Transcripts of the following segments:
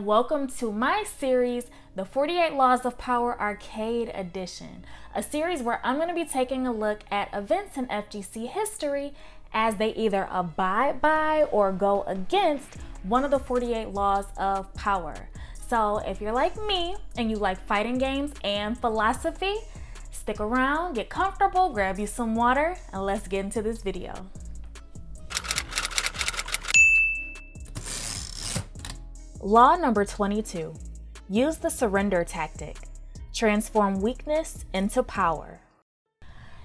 Welcome to my series, The 48 Laws of Power Arcade Edition, a series where I'm going to be taking a look at events in FGC history as they either abide by or go against one of the 48 laws of power. So if you're like me and you like fighting games and philosophy, stick around, get comfortable, grab you some water, and let's get into this video. Law number 22, use the surrender tactic. Transform weakness into power.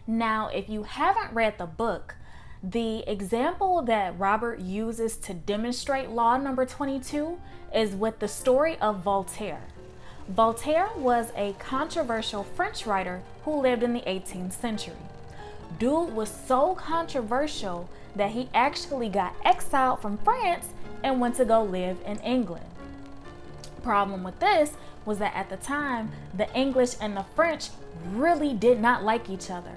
Now, if you haven't read the book, the example that Robert uses to demonstrate law number 22 is with the story of Voltaire. Voltaire was a controversial French writer who lived in the 18th century. Dude was so controversial that he actually got exiled from France and went to go live in England. Problem with this was that at the time, the English and the French really did not like each other.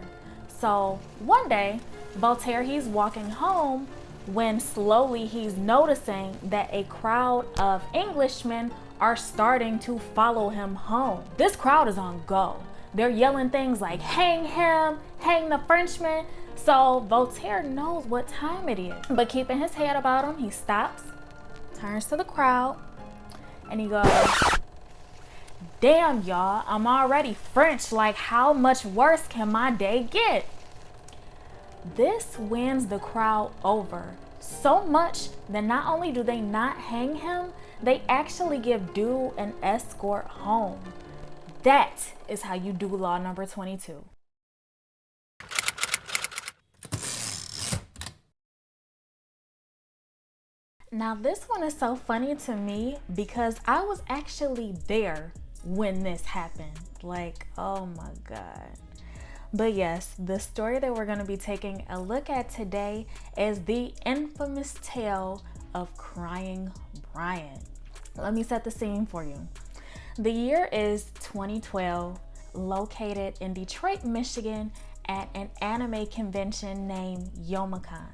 So one day, Voltaire, he's walking home when slowly he's noticing that a crowd of Englishmen are starting to follow him home. This crowd is on go. They're yelling things like, hang him, hang the Frenchman. So Voltaire knows what time it is. But keeping his head about him, he stops, turns to the crowd, and he goes, damn y'all, I'm already French. Like, how much worse can my day get? This wins the crowd over so much that not only do they not hang him, they actually give Dude an escort home. That is how you do law number 22. Now this one is so funny to me because I was actually there when this happened. Like, oh my God. But yes, the story that we're going to be taking a look at today is the infamous tale of Crying Brian. Let me set the scene for you. The year is 2012, located in Detroit, Michigan at an anime convention named Youmacon.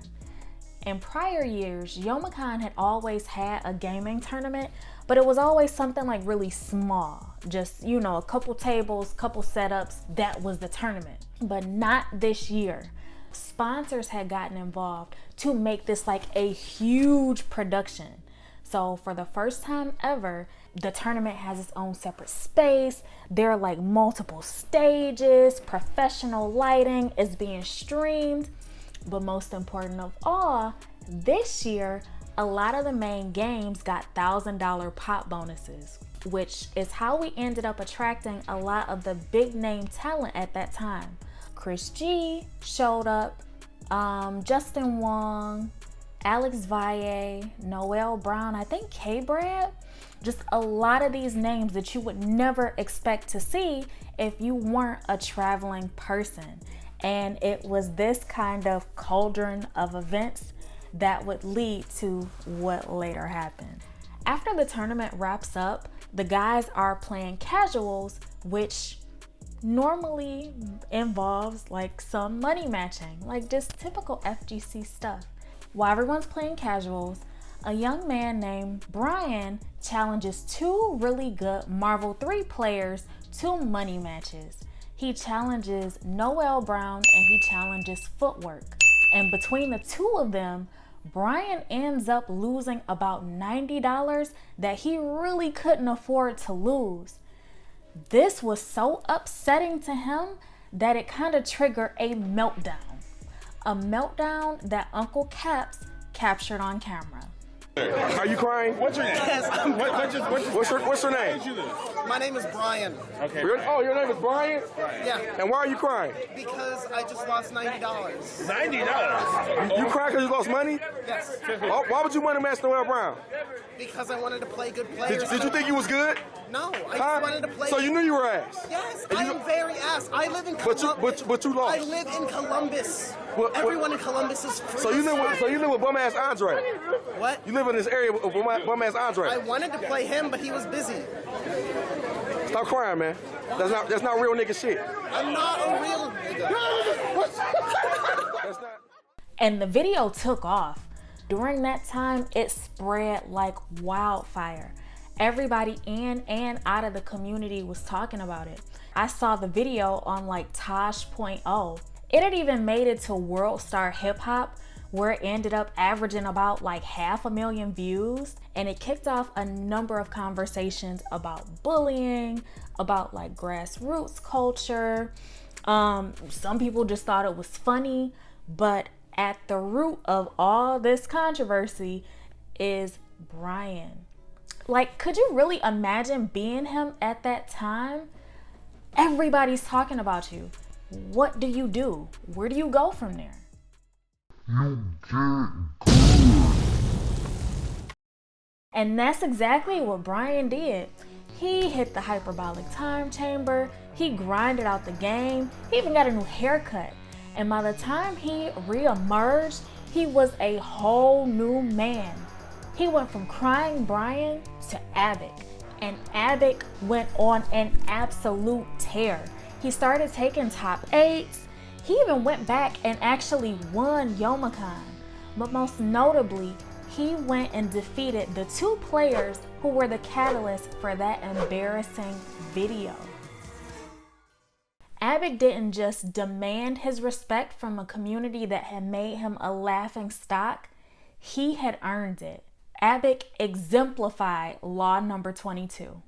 In prior years, Youmacon had always had a gaming tournament, but it was always something like really small. Just, you know, a couple tables, couple setups, that was the tournament. But not this year. Sponsors had gotten involved to make this like a huge production. So for the first time ever, the tournament has its own separate space. There are like multiple stages, professional lighting is being streamed. But most important of all, this year, a lot of the main games got $1,000 pop bonuses, which is how we ended up attracting a lot of the big name talent at that time. Chris G showed up, Justin Wong, Alex Valle, Noel Brown, I think K-Brad. Just a lot of these names that you would never expect to see if you weren't a traveling person. And it was this kind of cauldron of events that would lead to what later happened. After the tournament wraps up, the guys are playing casuals, which normally involves like some money matching, like just typical FGC stuff. While everyone's playing casuals, a young man named Brian challenges two really good Marvel 3 players to money matches. He challenges Noel Brown and he challenges Footwork. And between the two of them, Brian ends up losing about $90 that he really couldn't afford to lose. This was so upsetting to him that it kind of triggered a meltdown. A meltdown that Uncle Caps captured on camera. Are you crying? What's your name? Yes. What's your name? My name is Brian. Okay. Oh, your name is Brian? Yeah. And why are you crying? Because I just lost $90. $90? You crying because you lost money? Yes. Why would you want to match Noel Brown? Because I wanted to play good players. Did you think you was good? No, I just wanted to play. So you knew you were ass? Yes, I am very ass. I live in Columbus. But you lost. I live in Columbus. Everyone in Columbus is free. So you live with bum ass Andre? What? You live in this area with bum ass Andre? I wanted to play him, but he was busy. Stop crying, man. That's not real nigga shit. I'm not a real nigga. That's not. And the video took off. During that time, it spread like wildfire. Everybody in and out of the community was talking about it. I saw the video on like Tosh.0. It had even made it to World Star Hip Hop, where it ended up averaging about like 500,000 views. And it kicked off a number of conversations about bullying, about like grassroots culture. Some people just thought it was funny, but at the root of all this controversy is Brian. Like, could you really imagine being him at that time? Everybody's talking about you. What do you do? Where do you go from there? You get good. And that's exactly what Brian did. He hit the hyperbolic time chamber. He grinded out the game. He even got a new haircut. And by the time he re-emerged, he was a whole new man. He went from crying Brian to Abic. And Abic went on an absolute tear. He started taking top 8s. He even went back and actually won Youmacon. But most notably, he went and defeated the 2 players who were the catalyst for that embarrassing video. Abic didn't just demand his respect from a community that had made him a laughing stock. He had earned it. Abic exemplified law number 22.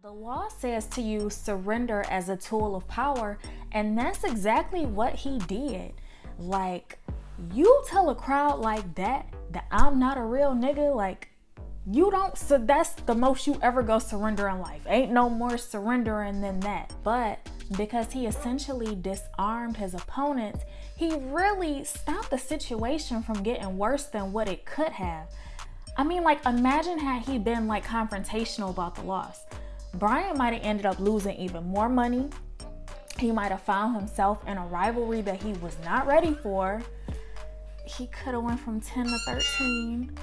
The law says to use surrender as a tool of power, and that's exactly what he did. Like, you tell a crowd like that I'm not a real nigga, like, you don't, so that's the most you ever go surrender in life. Ain't no more surrendering than that. But because he essentially disarmed his opponents, he really stopped the situation from getting worse than what it could have. I mean, like, imagine had he been like confrontational about the loss. Brian might have ended up losing even more money. He might have found himself in a rivalry that he was not ready for. He could have went from 10 to 13.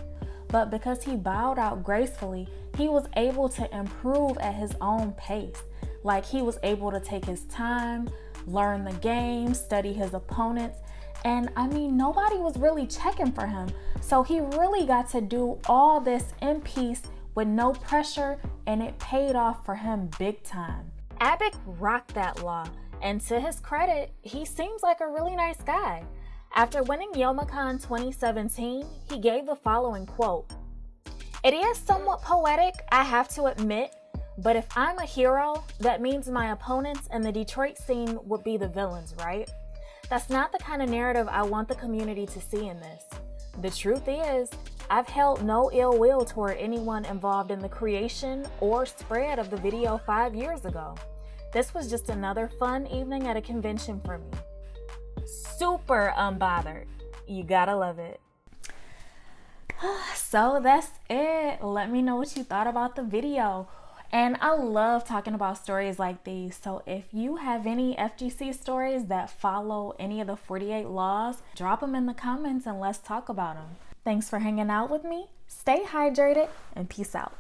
But because he bowed out gracefully, he was able to improve at his own pace. Like, he was able to take his time, learn the game, study his opponents. And I mean, nobody was really checking for him. So he really got to do all this in peace with no pressure, and it paid off for him big time. Abic rocked that law, and to his credit, he seems like a really nice guy. After winning Youmacon 2017, he gave the following quote: "It is somewhat poetic, I have to admit, but if I'm a hero, that means my opponents in the Detroit scene would be the villains, right? That's not the kind of narrative I want the community to see in this. The truth is, I've held no ill will toward anyone involved in the creation or spread of the video 5 years ago. This was just another fun evening at a convention for me." Super unbothered. You gotta love it. So that's it. Let me know what you thought about the video. And I love talking about stories like these. So if you have any FGC stories that follow any of the 48 laws, drop them in the comments and let's talk about them. Thanks for hanging out with me. Stay hydrated and peace out.